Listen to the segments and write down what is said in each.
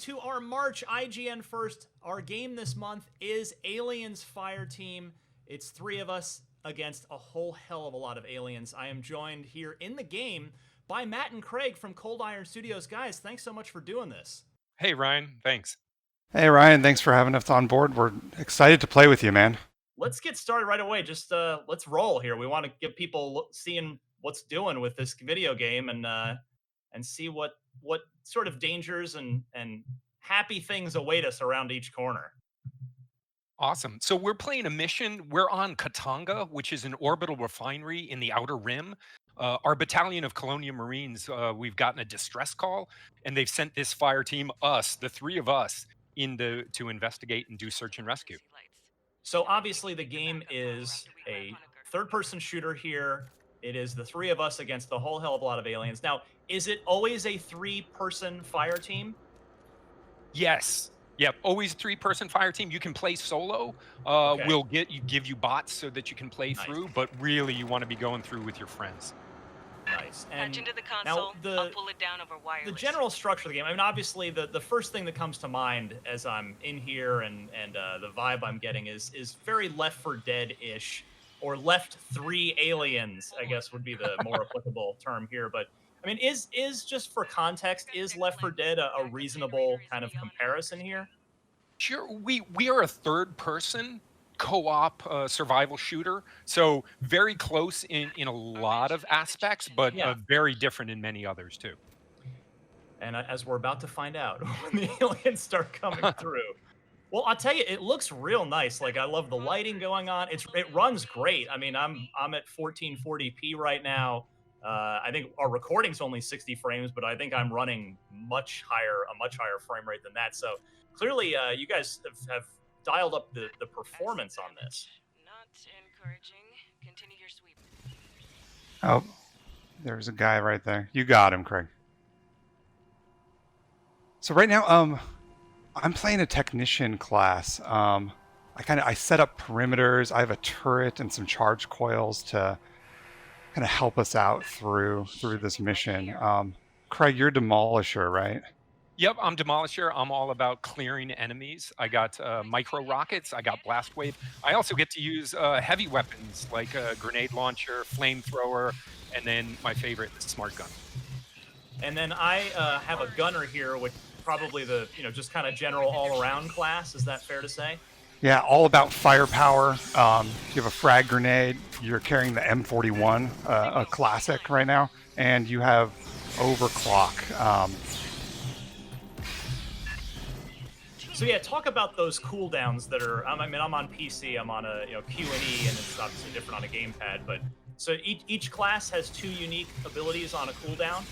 to our March IGN First. Our game this month is Aliens Fireteam. It's 3 of us against a whole hell of a lot of aliens. I am joined here in the game by Matt and Craig from Cold Iron Studios. Guys, thanks so much for doing this. Hey, Ryan. Thanks. Hey, Ryan. Thanks for having us on board. We're excited to play with you, man. Let's get started right away. Just let's roll here. We want to get people seeing what's doing with this video game and see what sort of dangers and happy things await us around each corner. Awesome. So we're playing a mission. We're on Katanga, which is an orbital refinery in the Outer Rim. Our battalion of colonial marines, we've gotten a distress call, and they've sent this fire team, us, the 3 of us, in to investigate and do search and rescue. So obviously the game is a third-person shooter here. It is the 3 of us against the whole hell of a lot of aliens. Now, is it always a 3-person fire team? Yes. Yep. Always a 3-person fire team. You can play solo. Okay. We'll give you bots so that you can play Nice. through, but really you want to be going through with your friends. Nice. And patch into the console. I'll pull it down over wireless. The general structure of the game, I mean, obviously the first thing that comes to mind as I'm in here and the vibe I'm getting is very Left 4 Dead-ish, or Left 3 Aliens, I guess would be the more applicable term here. But I mean, is just for context, is Left 4 Dead a reasonable kind of comparison here? Sure. We are a third-person co-op survival shooter, so very close in a lot of aspects, but very different in many others too. And as we're about to find out when the aliens start coming through. Well, I'll tell you, it looks real nice. Like, I love the lighting going on. It runs great. I mean, I'm at 1440p right now. I think our recording's only 60 frames, but I think I'm running a much higher frame rate than that. So clearly, you guys have dialed up the performance on this. Not encouraging. Continue your sweep. Oh, there's a guy right there. You got him, Craig. So right now, I'm playing a technician class. I set up perimeters. I have a turret and some charge coils to kind of help us out through this mission. Craig, you're Demolisher, right? Yep, I'm Demolisher. I'm all about clearing enemies. I got micro rockets. I got blast wave. I also get to use heavy weapons like a grenade launcher, flamethrower, and then my favorite, the smart gun. And then I have a gunner here, which probably the just kind of general all-around class. Is that fair to say? Yeah, all about firepower. You have a frag grenade. You're carrying the M41, a classic right now, and you have overclock. So yeah, talk about those cooldowns that are. I mean, I'm on PC. I'm on a Q&E, and it's obviously different on a gamepad. But so each class has 2 unique abilities on a cooldown.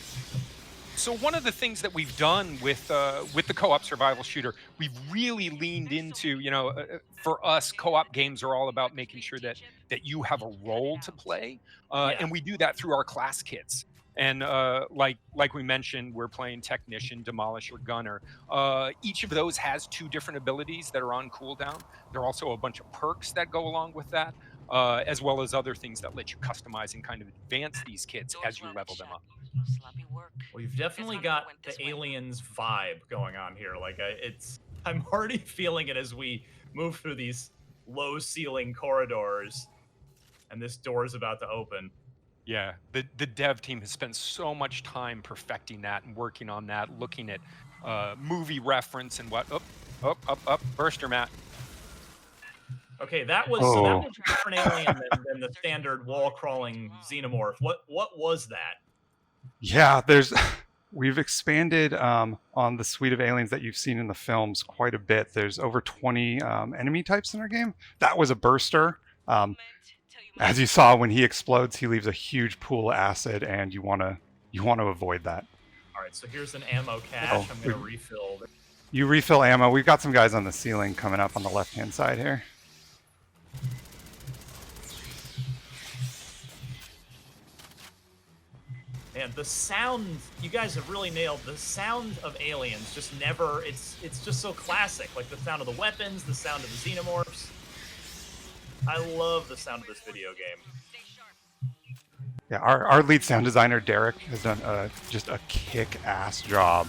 So one of the things that we've done with the co-op survival shooter, we've really leaned into, for us, co-op games are all about making sure that you have a role to play, and we do that through our class kits. And like we mentioned, we're playing Technician, Demolisher, Gunner. Each of those has 2 different abilities that are on cooldown. There are also a bunch of perks that go along with that, as well as other things that let you customize and kind of advance these kits as you level them up. Well, you've definitely got the aliens vibe going on here. Like, I'm already feeling it as we move through these low ceiling corridors, and this door is about to open. Yeah, the dev team has spent so much time perfecting that and working on that, looking at movie reference and what. Up, burster, Matt. Okay, that was a different alien than the standard wall crawling xenomorph. What was that? Yeah, we've expanded on the suite of aliens that you've seen in the films quite a bit. There's over 20 enemy types in our game. That was a burster. As you saw, when he explodes, he leaves a huge pool of acid, and you want to avoid that. All right, so here's an ammo cache. I'm going to refill. You refill ammo. We've got some guys on the ceiling coming up on the left-hand side here. And the sound, you guys have really nailed the sound of aliens. Just never, it's just so classic. Like the sound of the weapons, the sound of the xenomorphs. I love the sound of this video game. Yeah, our lead sound designer Derek has done just a kick-ass job.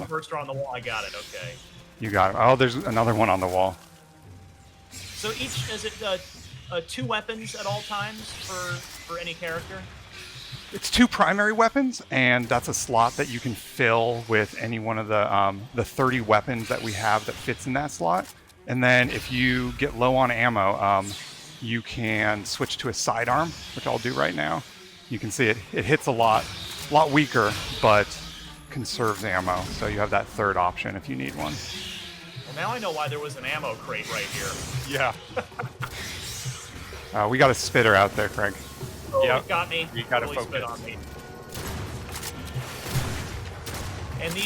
First on the wall, I got it. Okay. You got him. Oh, there's another one on the wall. So is it 2 weapons at all times for any character? It's 2 primary weapons, and that's a slot that you can fill with any one of the 30 weapons that we have that fits in that slot. And then if you get low on ammo, you can switch to a sidearm, which I'll do right now. You can see it hits a lot weaker, but conserves ammo. So you have that third option if you need one. Well, now I know why there was an ammo crate right here. Yeah. We got a spitter out there, Craig. Oh, Yep. it got me. You gotta Totally spit focus. on me. And these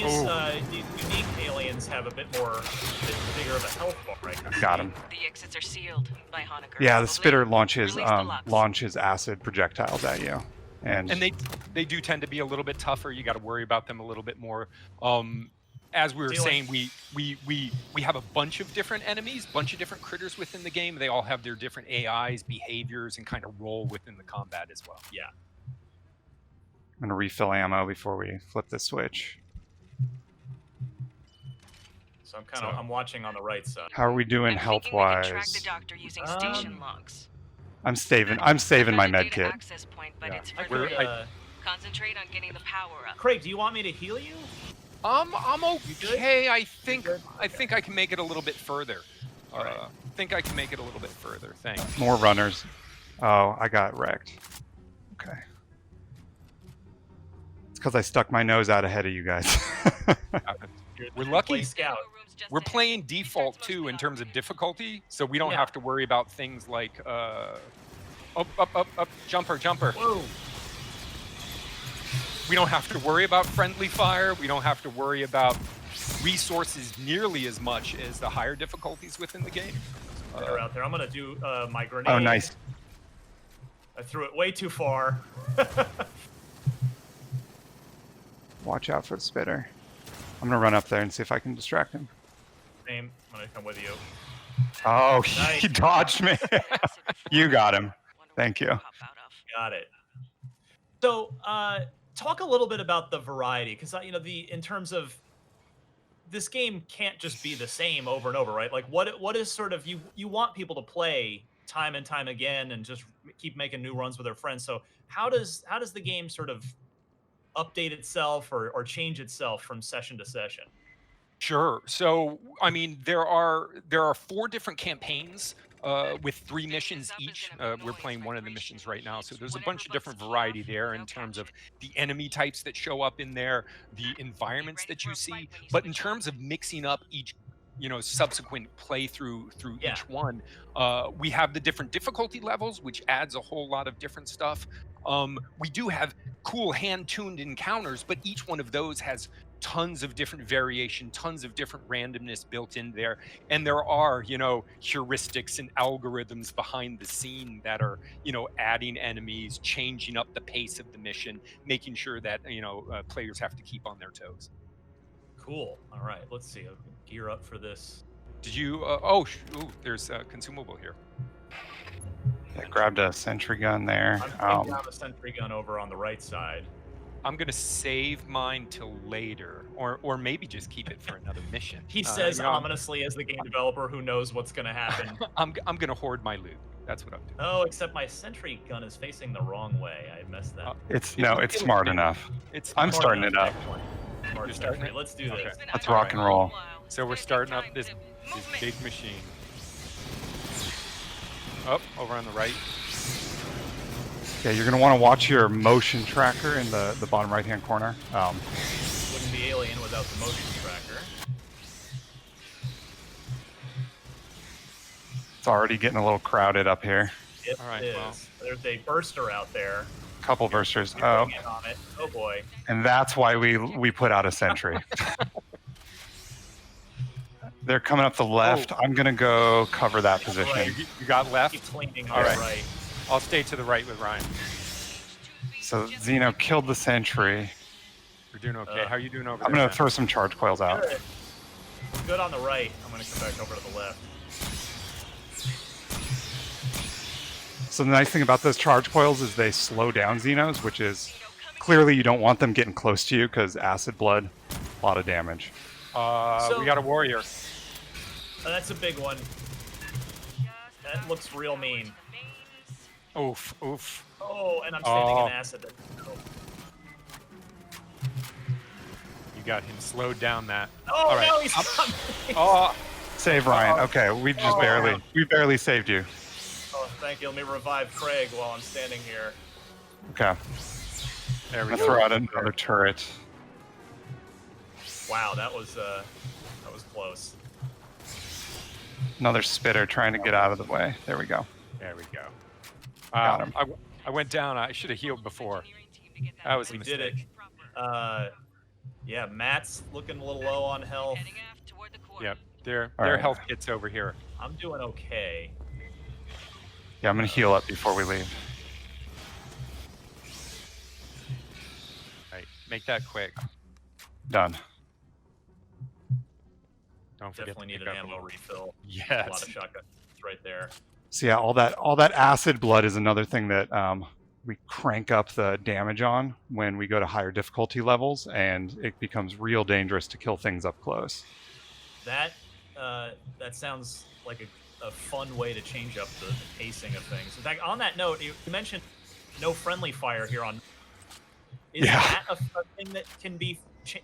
unique aliens have a bit bigger of a health bar, right? Got him. The exits are sealed by Honecker. Yeah, the spitter launches Release the locks. launches acid projectiles at you, and they do tend to be a little bit tougher. You got to worry about them a little bit more. As we were saying, we have a bunch of different enemies, bunch of different critters within the game. They all have their different AIs, behaviors, and kind of role within the combat as well. Yeah. I'm gonna refill ammo before we flip the switch. So I'm watching on the right side. How are we doing I'm health thinking we can track wise? the doctor using station logs. I'm saving my med kit. Access point, but Yeah. it's I for could, now. Concentrate on getting the power up. Craig, do you want me to heal you? I'm good? okay. I think good? I think I can make it a little bit further. Alright. Think I can make it a little bit further. Thanks. More runners. Oh, I got wrecked. Okay. It's because I stuck my nose out ahead of you guys. We're lucky. Play scout. We're playing default too in terms of difficulty, so we don't Yeah. have to worry about things like up, jumper. Whoa. We don't have to worry about friendly fire. We don't have to worry about resources nearly as much as the higher difficulties within the game. They're out there. I'm gonna do my grenade. Oh, nice. I threw it way too far. Watch out for the spitter. I'm gonna run up there and see if I can distract him. Same. I'm gonna come with you. Oh, Nice. he dodged me. You got him. Thank you. Got it. So, talk a little bit about the variety, because in terms of this game can't just be the same over and over, right? Like, what is sort of you want people to play time and time again and just keep making new runs with their friends. So, how does the game sort of update itself or change itself from session to session? Sure. So, I mean, there are 4 different campaigns with 3 missions each. We're playing one of the missions right now, so there's a bunch of different variety there in terms of the enemy types that show up in there, the environments that you see. But in terms of mixing up each, subsequent playthrough through Yeah. each one, we have the different difficulty levels, which adds a whole lot of different stuff. We do have cool hand-tuned encounters, but each one of those has tons of different variation, tons of different randomness built in there. And there are, heuristics and algorithms behind the scene that are, adding enemies, changing up the pace of the mission, making sure that, players have to keep on their toes. Cool. All right. Let's see. I'll gear up for this. Did you, there's a consumable here. Yeah, grabbed a sentry gun there. I'm putting down a sentry gun over on the right side. I'm gonna save mine till later, or maybe just keep it for another mission. He says ominously as the game developer who knows what's going to happen. I'm gonna hoard my loot. That's what I'm doing. Oh, except my sentry gun is facing the wrong way. I messed that. It's smart enough. I'm Smart starting enough. it up. Smart You're starting sentry. it? Let's do this. Okay. Let's rock and roll. So we're starting up this big machine. Oh, over on the right. Yeah, you're gonna want to watch your motion tracker in the bottom right-hand corner. Wouldn't be Alien without the motion tracker. It's already getting a little crowded up here. It All right, is. well. There's a burster out there. Couple versters. You're Oh, getting in on it. Oh boy. and that's why we put out a sentry. They're coming up the left. I'm gonna go cover that position. Right. You got left? Keep leaning All on right. the right. I'll stay to the right with Ryan. So Xeno killed the sentry. We're doing okay. How are you doing over I'm there? gonna man? throw some charge coils out. Good. Good on the right. I'm going to come back over to the left. So the nice thing about those charge coils is they slow down Xenos, which is clearly you don't want them getting close to you because acid blood, a lot of damage. We got a warrior. That's a big one. That looks real mean. Oof, oof. Oh, and I'm standing in acid. You got him slowed down that. Oh, all right. no, he's got me. Oh, Save Ryan. Okay, we just barely saved you. Oh, thank you. Let me revive Craig while I'm standing here. Okay. there we I'm go. gonna throw out another turret. Wow, that was close. Another spitter trying to get out of the way. There we go. There we go. Got him. I went down. I should have healed before. That was a We mistake. did it. Yeah, Matt's looking a little low on health. Yep. Their right. health kits over here. I'm doing okay. Yeah, I'm gonna heal up before we leave. Right. Make that quick. Done. Don't forget Definitely to need pick an up ammo refill. A lot Yes. of shotguns right there. So yeah, all that acid blood is another thing that we crank up the damage on when we go to higher difficulty levels, and it becomes real dangerous to kill things up close. That sounds like a fun way to change up the pacing of things. In fact, on that note, you mentioned no friendly fire here on. Is that a thing that can be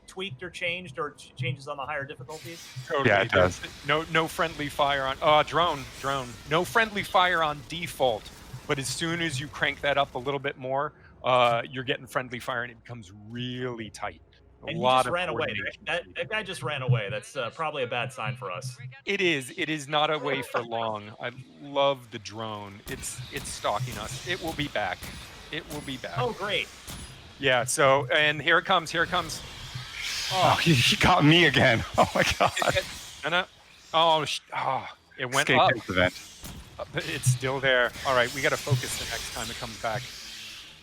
tweaked or changed, or changes on the higher difficulties? Totally. Yeah, it does. No friendly fire on. Drone. No friendly fire on default. But as soon as you crank that up a little bit more, you're getting friendly fire, and it becomes really tight. And he just ran away. That guy just ran away. That's probably a bad sign for us. It is. It is not away for long. I love the drone. It's stalking us. It will be back. It will be back. Oh, great. Yeah. So, and here it comes. Here it comes. Oh, he got me again. Oh my god. No. It went Escape up. event. But it's still there. All right, we got to focus the next time it comes back.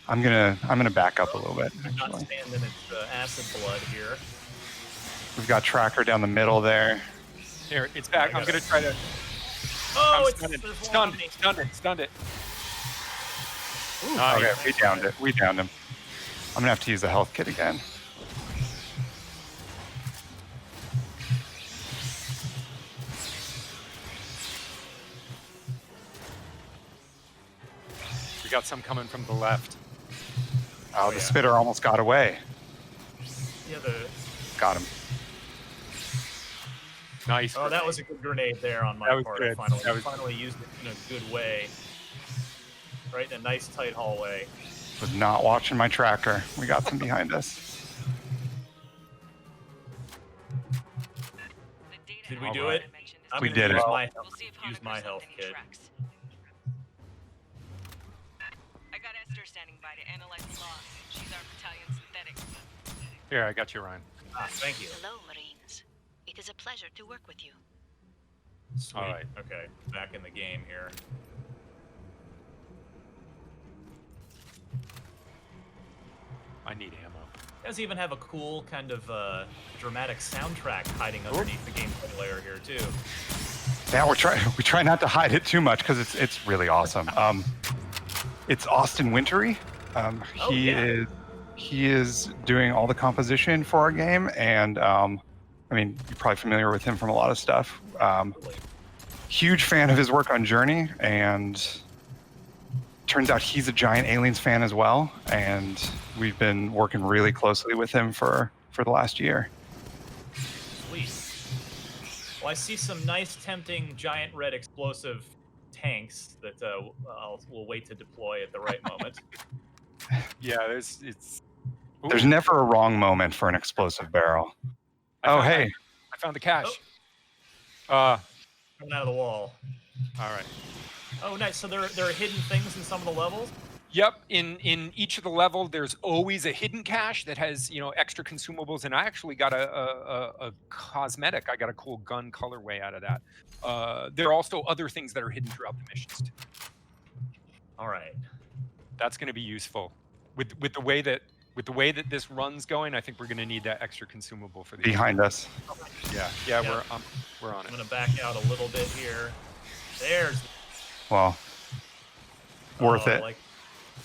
I'm gonna back up a little bit. I'm not Actually. standing its acid blood here. We've got tracker down the middle there. Here, it's back. I'm gonna try to. Oh, I'm there's one stunned on me. it. Stunned it. Ooh, Nice. Okay, we downed it. We downed him. I'm gonna have to use the health kit again. We got some coming from the left. Oh, the spitter almost got away. Yeah, Got him. Nice. Oh, that was a good grenade there on my That was part. good. I finally used it in a good way. Right in a nice tight hallway. Was not watching my tracker. We got some behind us. Did we All do right. it? I'm We gonna did use it. use my health kit. I got Esther standing by to analyze the logs. She's our battalion synthetic. Here, I got you, Ryan. Thank you. Hello, Marines. It is a pleasure to work with you. Sweet. All right. Okay, back in the game here. I need ammo. You guys even have a cool kind of dramatic soundtrack hiding underneath the gameplay layer here too. Yeah, we try not to hide it too much because it's really awesome. It's Austin Wintory. He is doing all the composition for our game, and I mean, you're probably familiar with him from a lot of stuff. Huge fan of his work on Journey, and turns out he's a giant Aliens fan as well, and we've been working really closely with him for the last year. Sweet. Well, I see some nice, tempting, giant red explosive tanks that we'll wait to deploy at the right moment. Yeah, it's. Ooh, There's never a wrong moment for an explosive barrel. I found the cache. Coming out of the wall. All right. Oh, nice. So there are hidden things in some of the levels? Yep. In each of the level, there's always a hidden cache that has extra consumables, and I actually got a cosmetic. I got a cool gun colorway out of that. There are also other things that are hidden throughout the missions too. All right. That's going to be useful with the way that this run's going. I think we're going to need that extra consumable for the Behind us. Yeah. We're on I'm it. going to back out a little bit here. There's... Well, Worth it. Like,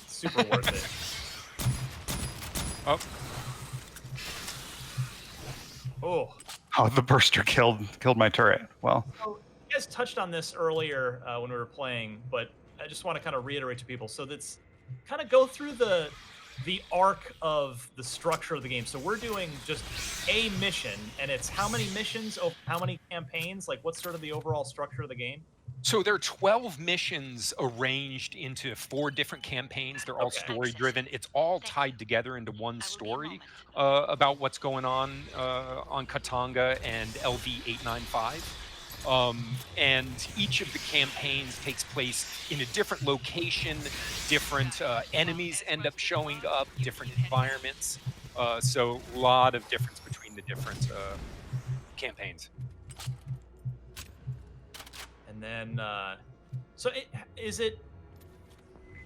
super worth it. Oh, Oh. Oh, the burster killed my turret. Well, So you guys touched on this earlier when we were playing, but I just want to kind of reiterate to people. So that's kind of go through the arc of the structure of the game. So we're doing just a mission, and it's how many missions, how many campaigns, like what's sort of the overall structure of the game? so there are 12 missions arranged into 4 different campaigns. They're all Okay. story-driven. It's all tied together into one story about what's going on Katanga and LV-895. And each of the campaigns takes place in a different location, different enemies end up showing up, different environments. So a lot of difference between the different campaigns. And then, is it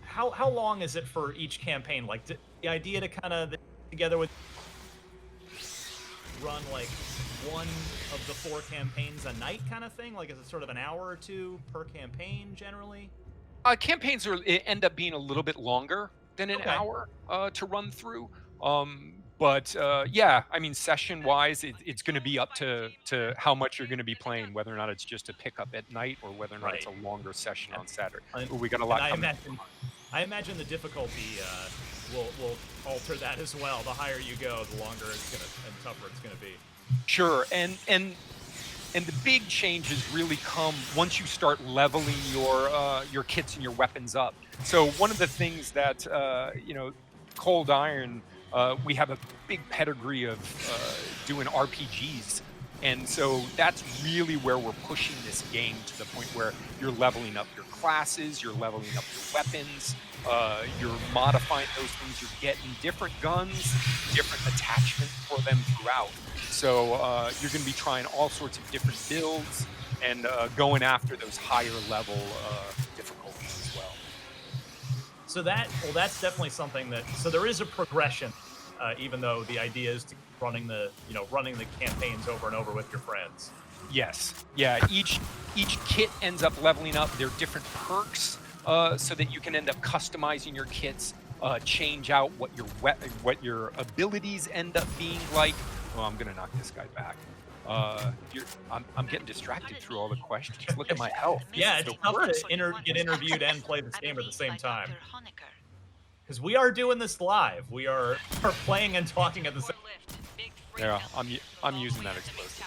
how long is it for each campaign? Like the idea to kind of together with run like one of the 4 campaigns a night kind of thing? Like, is it sort of an hour or 2 per campaign generally? Campaigns end up being a little bit longer than an hour to run through. But yeah, I mean, session-wise, it's going to be up to how much you're going to be playing, whether or not it's just a pickup at night or whether or not it's a longer session on Saturday. Ooh, we got a lot coming. I imagine the difficulty will alter that as well. The higher you go, the longer it's gonna and tougher it's gonna be. Sure, and the big changes really come once you start leveling your kits and your weapons up. So one of the things that Cold Iron, we have a big pedigree of doing RPGs. And so that's really where we're pushing this game to the point where you're leveling up your classes, you're leveling up your weapons, you're modifying those things, you're getting different guns, different attachments for them throughout. So you're going to be trying all sorts of different builds and going after those higher level difficulties as well. So that's definitely something that, so there is a progression, even though the idea is to keep running the campaigns over and over with your friends. Yes. Yeah. Each kit ends up leveling up. There are different perks so that you can end up customizing your kits, change out what your abilities end up being like. Oh, I'm gonna knock this guy back. I'm getting distracted through all the questions. Look at my health. Yeah, it's tough to get interviewed and play this game at the same time. Because we are doing this live. We are playing and talking at the same time. Yeah, I'm using that explosive.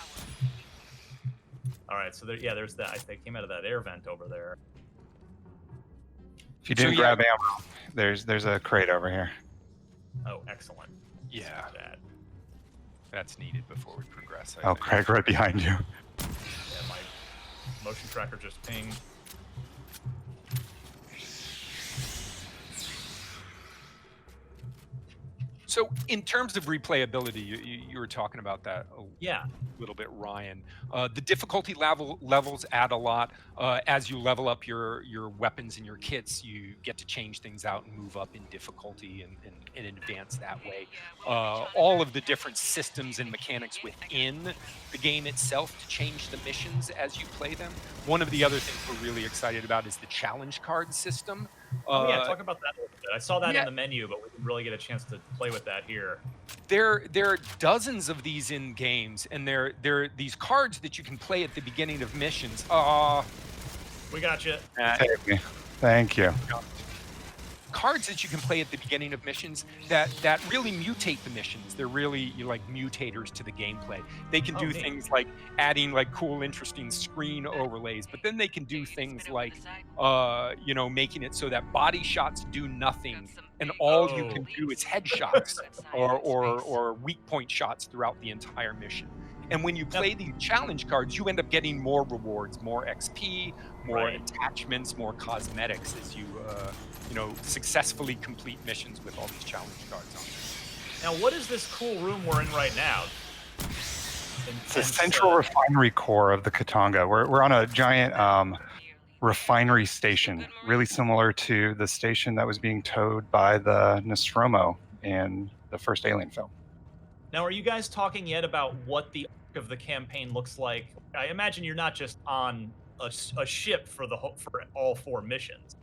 All right, so there's that. They came out of that air vent over there. If you didn't grab ammo, there's a crate over here. Oh, excellent. Yeah. That's needed before we progress. I think. Craig, right behind you. Yeah, my motion tracker just pinged. So in terms of replayability, you were talking about that a little bit, Ryan. The difficulty levels add a lot. As you level up your weapons and your kits, you get to change things out and move up in difficulty and advance that way. All of the different systems and mechanics within the game itself to change the missions as you play them. One of the other things we're really excited about is the challenge card system. Talk about that a little bit. I saw that in the menu, but we didn't really get a chance to play with that here. There are dozens of these in games, and they're these cards that you can play at the beginning of missions. We got you. Thank you. Cards that you can play at the beginning of missions that really mutate the missions. They're really like mutators to the gameplay. They can do things like adding like cool, interesting screen overlays, but then they can do things like, making it so that body shots do nothing, and all you can do is headshots or weak point shots throughout the entire mission. And when you play these challenge cards, you end up getting more rewards, more XP, more attachments, more cosmetics as you successfully complete missions with all these challenge cards on. Now, what is this cool room we're in right now? It's the central refinery core of the Katanga. We're on a giant refinery station, really similar to the station that was being towed by the Nostromo in the first Alien film. Now, are you guys talking yet about what the arc of the campaign looks like? I imagine you're not just on a ship for all 4 missions.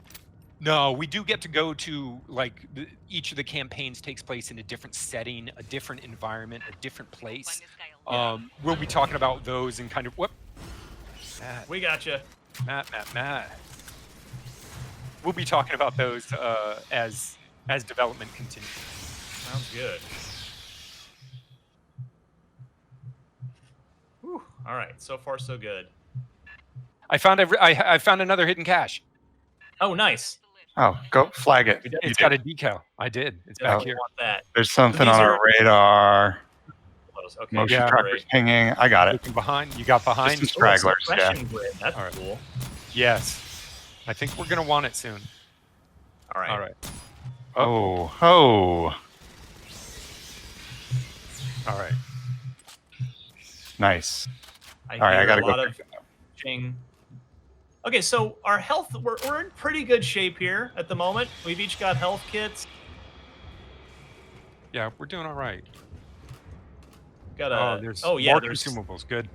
No, we do get to go to like each of the campaigns takes place in a different setting, a different environment, a different place. Find this guy alive. We'll be talking about those and kind of whoop. Matt, We got you. Matt. We'll be talking about those as development continues. Sounds good. Whew. All right, so far so good. I found another hidden cache. Oh, nice. Oh, go flag it. We did. It's got a decal. I did. It's back Definitely here. want that. There's something These on our are- radar. Okay, Motion yeah, trackers great. pinging. I got it. Looking behind. You got behind. Just Oh, stragglers, suppression grid. That's All right. cool. Yes. I think we're gonna want it soon. All right. All right. Oh. All right. Nice. I All right, I hear gotta a go lot of check it out. ching. Okay, so our health, we're in pretty good shape here at the moment. We've each got health kits. Yeah, we're doing all right. Got Oh, a. there's yeah, more there's. consumables. Good.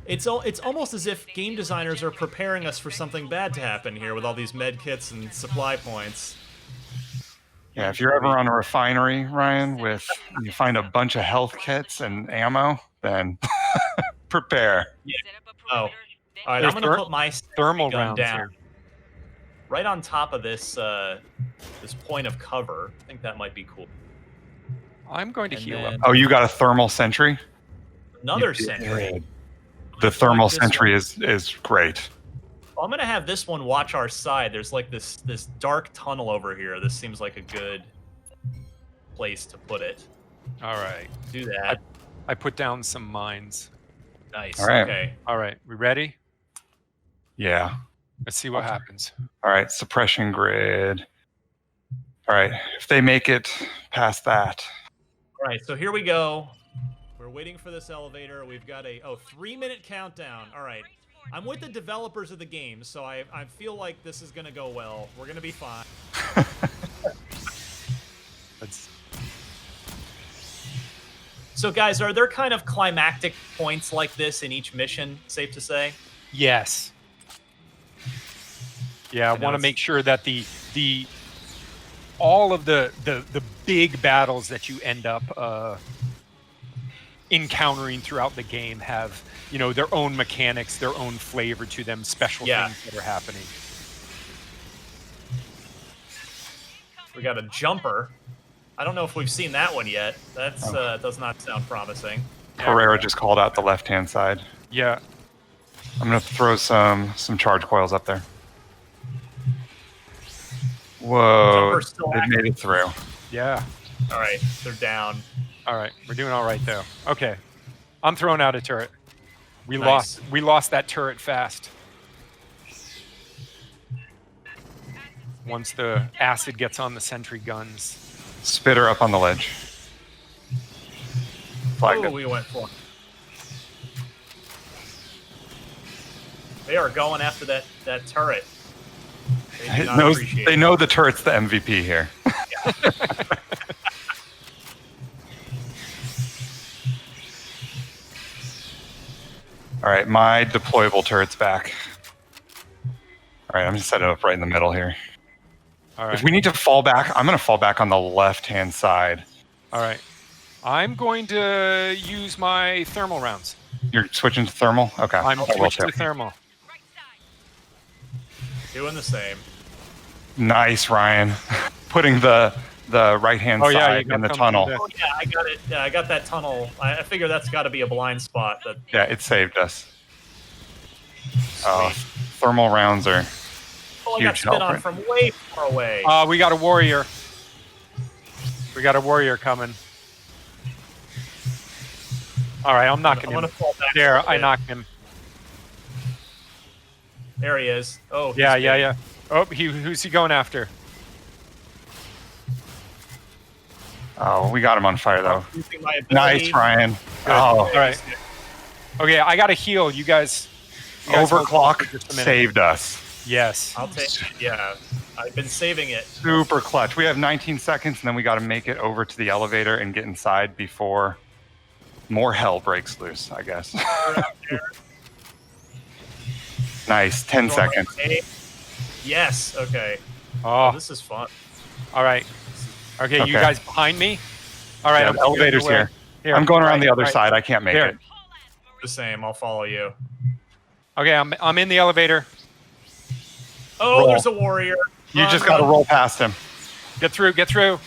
It's almost as if game designers are preparing us for something bad to happen here with all these med kits and supply points. Yeah, if you're ever on a refinery, Ryan, you find a bunch of health kits and ammo, then prepare. Yeah. Set up a Oh. perimeter, then All right, There's I'm gonna put my Thermal gun rounds down here. right on top of this this point of cover. I think that might be cool. I'm going to And heal then- up. Oh, you got a thermal sentry? Another You sentry. did. The thermal this sentry one. is great. Well, I'm gonna have this one watch our side. There's like this dark tunnel over here. This seems like a good place to put it. All right. Do that. I put down some mines. Nice. All right. Okay. All right. We ready? Yeah. Let's see what happens. All right, suppression grid. All right, if they make it past that. All right. So here we go. We're waiting for this elevator. We've got a 3-minute countdown. All right. I'm with the developers of the game, so I feel like this is gonna go well. We're gonna be fine. Let's. So guys, are there kind of climactic points like this in each mission? Safe to say. Yes. Yeah, I know want to it's- make sure that the all of the big battles that you end up encountering throughout the game have, you know, their own mechanics, their own flavor to them, special Yeah. things that are happening. We got a jumper. I don't know if we've seen that one yet. That's does not sound promising. Pereira just called out the left-hand side. Yeah. I'm gonna throw some charge coils up there. Whoa, Jumper's still they made it through. Yeah. All right, they're down. All right, we're doing all right though. Okay, I'm throwing out a turret. We Nice. lost that turret fast. Once the acid gets on the sentry guns. Spitter up on the ledge. Flagged Oh, it. we went for it. They are going after that turret. They do It not knows- appreciate they it. know the turret's the MVP here. All right, my deployable turret's back. All right, I'm just setting it up right in the middle here. All right. If we need to fall back, I'm going to fall back on the left-hand side. All right. I'm going to use my thermal rounds. You're switching to thermal? Okay. I'm I will switching too. to thermal. right side. Doing the same. Nice, Ryan. Putting the right-hand Oh, yeah, you side got in the them tunnel. through the- Oh yeah, I got it. I got that tunnel. I figure that's got to be a blind spot. That Yeah, it saved us. Oh, thermal rounds are I got huge spit help, on right? from way far away. We got a warrior. We got a warrior coming. All right, I'm knocking I'm gonna him. fall back. a There, little I bit. knocked him. There he is. Oh he's Yeah, big. yeah, yeah. Oh, who's he going after? Oh, we got him on fire though. Using my ability. Nice, Ryan. Good. Oh, All right. Okay, I got to heal. You guys hold on for overclock just a minute. saved us. Yes. I'll take. Yeah, I've been saving it. Super clutch. We have 19 seconds, and then we got to make it over to the elevator and get inside before more hell breaks loose, I guess. Nice. 10 seconds. Yes. Okay. Oh, this is fun. all right. Okay, you Okay. guys behind me? All right, Yeah, I'm the elevator's getting away. here. I'm going around the other right. side. I can't make Here. it. The same. I'll follow you. Okay, I'm in the elevator. Oh, Roll. there's a warrior. You just got to roll past him. Get through, get through.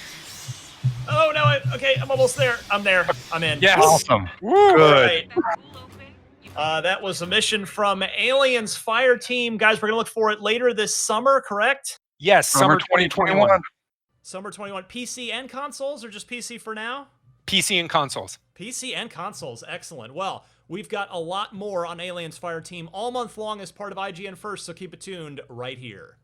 Oh no! Okay, I'm almost there. I'm there. I'm in. Yes. Awesome. Woo. Good. Right. That was a mission from Aliens Fireteam. Guys, we're gonna look for it later this summer, correct? Yes, Summer 2021. Summer 21. PC and consoles, or just PC for now? PC and consoles. PC and consoles. Excellent. Well, we've got a lot more on Aliens Fireteam all month long as part of IGN First, so keep it tuned right here.